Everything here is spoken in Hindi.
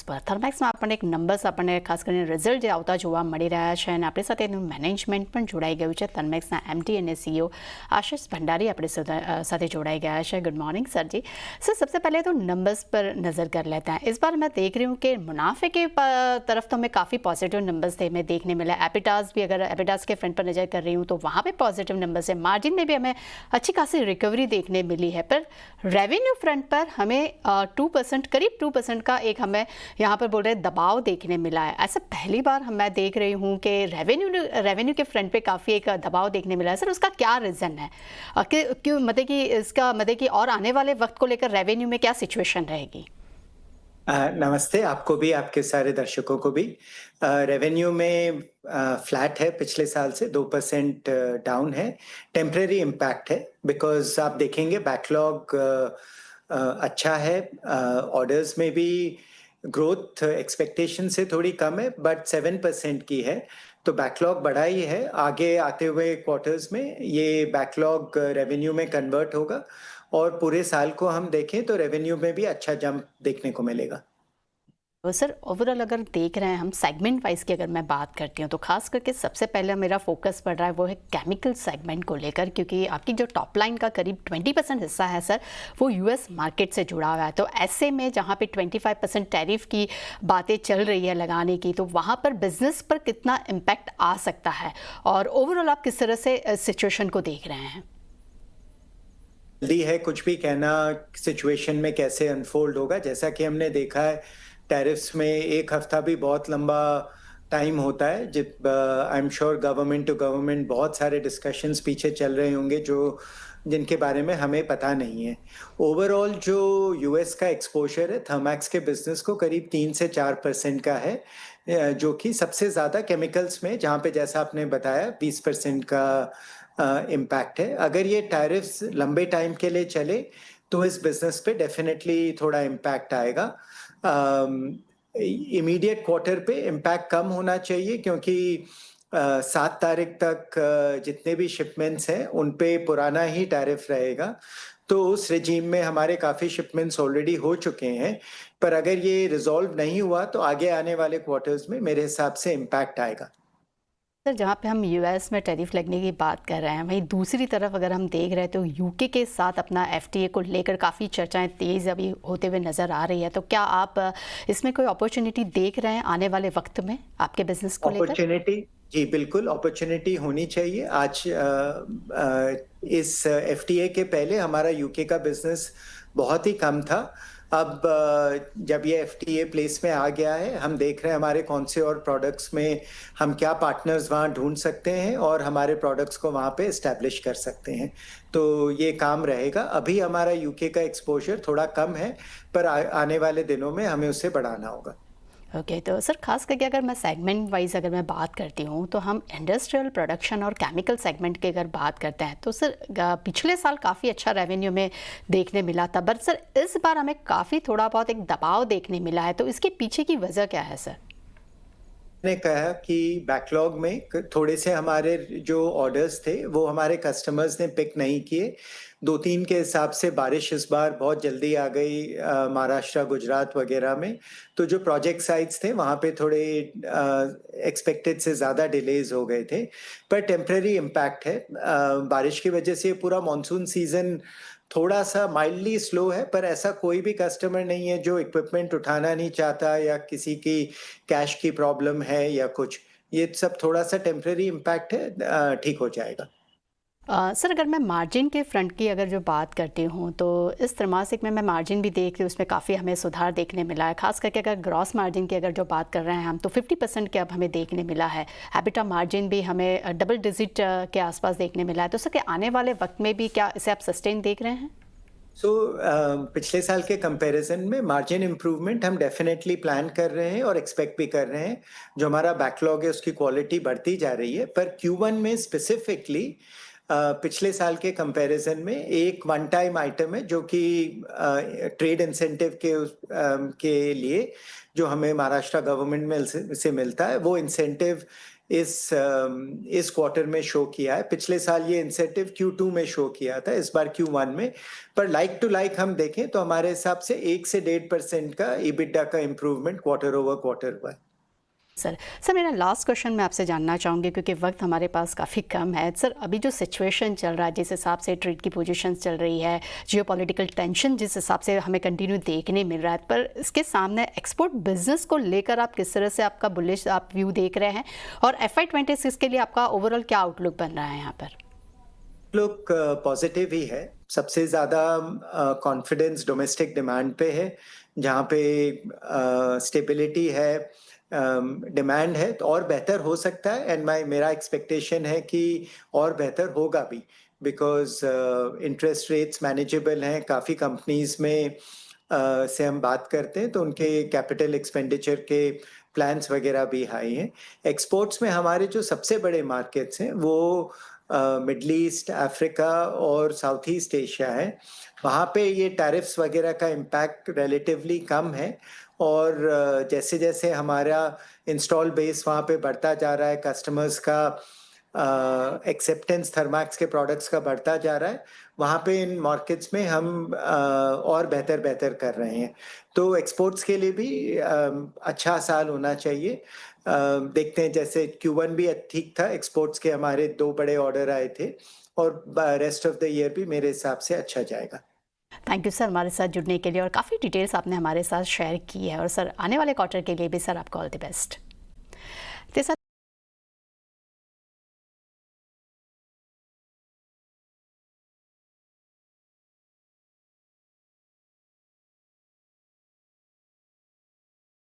પર થર્મેક્સમાં આપણને એક નંબર્સ આપણને ખાસ કરીને રિઝલ્ટ જે આવતા જોવા મળી રહ્યા છે અને આપણી સાથે એનું મેનેજમેન્ટ પણ જોડાઈ ગયું છે। થર્મેક્સના એમડી અને સીईओ आशीष भंडारी अपने साथ जोड़ाई गया है। गुड मॉर्निंग सर जी। सर सबसे पहले तो नंबर्स पर नज़र कर लेते हैं। इस बार मैं देख रही हूँ कि मुनाफे के तरफ तो हमें काफ़ी पॉजिटिव नंबर्स थे हमें देखने मिला। एपिटास भी अगर एपिटास के फ्रंट पर नज़र कर रही हूँ तो वहाँ पे पॉजिटिव नंबर्स है। मार्जिन में भी हमें अच्छी खासी रिकवरी देखने मिली है, पर रेवेन्यू फ्रंट पर हमें 2% करीब 2% का एक हमें यहाँ पर बोल रहे दबाव देखने मिला है। ऐसा पहली बार मैं देख रही हूँ कि रेवेन्यू के फ्रंट पे काफ़ी एक दबाव देखने मिला है। सर उसका क्या रीज़न है कि क्यों मतलब कि इसका मतलब कि और आने वाले वक्त को लेकर रेवेन्यू में क्या सिचुएशन रहेगी? नमस्ते आपको भी, आपके सारे दर्शकों को भी। रेवेन्यू में फ्लैट है, पिछले साल से 2% डाउन है। टेम्परेरी इम्पैक्ट है बिकॉज आप देखेंगे बैकलॉग अच्छा है। ऑर्डर्स में भी ग्रोथ एक्सपेक्टेशन से थोड़ी कम है बट 7% की है, तो बैकलॉग बढ़ा ही है। आगे आते हुए क्वार्टर्स में ये बैकलॉग रेवेन्यू में कन्वर्ट होगा और पूरे साल को हम देखें तो रेवेन्यू में भी अच्छा जंप देखने को मिलेगा। तो सर ओवरऑल अगर देख रहे हैं हम सेगमेंट वाइज की अगर मैं बात करती हूँ तो खास करके सबसे पहले मेरा फोकस पड़ रहा है वो है केमिकल सेगमेंट को लेकर, क्योंकि आपकी जो टॉप लाइन का करीब 20% हिस्सा है सर वो यूएस मार्केट से जुड़ा हुआ है। तो ऐसे में जहाँ पे 25% टैरिफ की बातें चल रही है लगाने की, तो वहाँ पर बिजनेस पर कितना इम्पैक्ट आ सकता है और ओवरऑल आप किस तरह से सिचुएशन को देख रहे हैं? जल्दी है कुछ भी कहना सिचुएशन में कैसे अनफोल्ड होगा। जैसा कि हमने देखा है टैरिफ्स में एक हफ्ता भी बहुत लंबा टाइम होता है। I am sure government to government बहुत सारे डिस्कशंस पीछे चल रहे होंगे जिनके बारे में हमें पता नहीं है। ओवरऑल जो यूएस का एक्सपोजर है थर्मैक्स के बिजनेस को करीब 3 से 4% का है, जो कि सबसे ज़्यादा केमिकल्स में, जहाँ पे जैसा आपने बताया 20% का इम्पैक्ट है। अगर ये टैरिफ्स लंबे टाइम के लिए चले तो इस बिजनेस पे डेफिनेटली थोड़ा इम्पैक्ट आएगा। इमीडिएट क्वार्टर पे इम्पैक्ट कम होना चाहिए क्योंकि 7 तारीख तक जितने भी शिपमेंट्स हैं उन पे पुराना ही टैरिफ रहेगा। तो उस रेजीम में हमारे काफ़ी शिपमेंट्स ऑलरेडी हो चुके हैं, पर अगर ये रिजॉल्व नहीं हुआ तो आगे आने वाले क्वार्टर्स में मेरे हिसाब से इम्पैक्ट आएगा। सर जहाँ पे हम यूएस में टैरिफ लगने की बात कर रहे हैं, वहीं दूसरी तरफ अगर हम देख रहे हैं तो यूके के साथ अपना एफटीए को लेकर काफ़ी चर्चाएं तेज़ अभी होते हुए नज़र आ रही है। तो क्या आप इसमें कोई अपॉर्चुनिटी देख रहे हैं आने वाले वक्त में आपके बिजनेस को लेकर? अपॉर्चुनिटी जी बिल्कुल अपॉर्चुनिटी होनी चाहिए। आज इस एफटीए के पहले हमारा यूके का बिजनेस बहुत ही कम था। अब जब ये एफटीए प्लेस में आ गया है, हम देख रहे हैं हमारे कौन से और प्रोडक्ट्स में हम क्या पार्टनर्स वहाँ ढूंढ सकते हैं और हमारे प्रोडक्ट्स को वहाँ पे एस्टैब्लिश कर सकते हैं। तो ये काम रहेगा। अभी हमारा यूके का एक्सपोजर थोड़ा कम है, पर आने वाले दिनों में हमें उसे बढ़ाना होगा। ओके तो सर खास करके अगर मैं सेगमेंट वाइज अगर मैं बात करती हूँ तो हम इंडस्ट्रियल प्रोडक्शन और केमिकल सेगमेंट की अगर बात करते हैं तो सर पिछले साल काफ़ी अच्छा रेवेन्यू में देखने मिला था, बट सर इस बार हमें काफ़ी थोड़ा बहुत एक दबाव देखने मिला है। तो इसके पीछे की वजह क्या है सर? ने कहा कि बैकलॉग में थोड़े से हमारे जो ऑर्डर्स थे वो हमारे कस्टमर्स ने पिक नहीं किए। 2-3 के हिसाब से बारिश इस बार बहुत जल्दी आ गई महाराष्ट्र गुजरात वगैरह में, तो जो प्रोजेक्ट साइट्स थे वहाँ पे थोड़े एक्सपेक्टेड से ज़्यादा डिलेज हो गए थे, पर टेम्परेरी इम्पैक्ट है। बारिश की वजह से पूरा मानसून सीजन थोड़ा सा माइल्डली स्लो है, पर ऐसा कोई भी कस्टमर नहीं है जो इक्विपमेंट उठाना नहीं चाहता या किसी की कैश की प्रॉब्लम है या कुछ। ये सब थोड़ा सा टेम्परेरी इम्पैक्ट है, ठीक हो जाएगा। सर अगर मैं मार्जिन के फ्रंट की अगर जो बात करती हूँ तो इस त्रैमासिक में मैं मार्जिन भी देख रही हूँ, उसमें काफ़ी हमें सुधार देखने मिला है। खास करके अगर ग्रॉस मार्जिन की अगर जो बात कर रहे हैं हम तो 50% के अब हमें देखने मिला है। एबिटा मार्जिन भी हमें डबल डिजिट के आसपास देखने मिला है। तो सर क्या आने वाले वक्त में भी क्या इसे आप सस्टेन देख रहे हैं? पिछले साल के कंपैरिजन में मार्जिन इम्प्रूवमेंट हम डेफिनेटली प्लान कर रहे हैं और एक्सपेक्ट भी कर रहे हैं। जो हमारा बैकलॉग है उसकी क्वालिटी बढ़ती जा रही है, पर Q1 में स्पेसिफिकली पिछले साल के कंपैरिजन में एक वन टाइम आइटम है जो कि ट्रेड इंसेंटिव के लिए जो हमें महाराष्ट्र गवर्नमेंट में से मिलता है, वो इंसेंटिव इस क्वार्टर में शो किया है। पिछले साल ये इंसेंटिव Q2 में शो किया था, इस बार Q1 में। पर लाइक टू लाइक हम देखें तो हमारे हिसाब से 1 से 1.5% का EBITDA का इम्प्रूवमेंट क्वार्टर ओवर क्वार्टर हुआ है। सर मेरा लास्ट क्वेश्चन मैं आपसे जानना चाहूँगी, क्योंकि वक्त हमारे पास काफ़ी कम है। सर अभी जो सिचुएशन चल रहा है, जिस हिसाब से ट्रेड की पोजीशंस चल रही है, जियोपॉलिटिकल टेंशन जिस हिसाब से हमें कंटिन्यू देखने मिल रहा है, पर इसके सामने एक्सपोर्ट बिजनेस को लेकर आप किस तरह से आपका बुलिश आप व्यू देख रहे हैं, और FY26 के लिए आपका ओवरऑल क्या आउटलुक बन रहा है यहाँ पर? लुक पॉजिटिव ही है। सबसे ज़्यादा कॉन्फिडेंस डोमेस्टिक डिमांड पे है, जहाँ पे स्टेबिलिटी है, डिमांड है, तो और बेहतर हो सकता है। एंड मेरा एक्सपेक्टेशन है कि और बेहतर होगा भी, बिकॉज इंटरेस्ट रेट्स मैनेजेबल हैं। काफ़ी कंपनीज में से हम बात करते हैं तो उनके कैपिटल एक्सपेंडिचर के प्लान्स वगैरह भी हाई हैं। एक्सपोर्ट्स में हमारे जो सबसे बड़े मार्केट्स हैं वो मिडल ईस्ट, अफ्रीका और साउथ ईस्ट एशिया है। वहाँ पे ये टैरिफ्स वगैरह का इम्पैक्ट रिलेटिवली कम है, और जैसे जैसे हमारा इंस्टॉल बेस वहाँ पे बढ़ता जा रहा है, कस्टमर्स का एक्सेप्टेंस थर्मैक्स के प्रोडक्ट्स का बढ़ता जा रहा है, वहाँ पे इन मार्केट्स में हम और बेहतर कर रहे हैं। तो एक्सपोर्ट्स के लिए भी अच्छा साल होना चाहिए। देखते हैं, जैसे Q1 भी ठीक था, एक्सपोर्ट्स के हमारे 2 बड़े ऑर्डर आए थे, और रेस्ट ऑफ द ईयर भी मेरे हिसाब से अच्छा जाएगा। थैंक यू सर हमारे साथ जुड़ने के लिए, और काफ़ी डिटेल्स आपने हमारे साथ शेयर की है। और सर आने वाले क्वार्टर के लिए भी सर आपको ऑल द बेस्ट।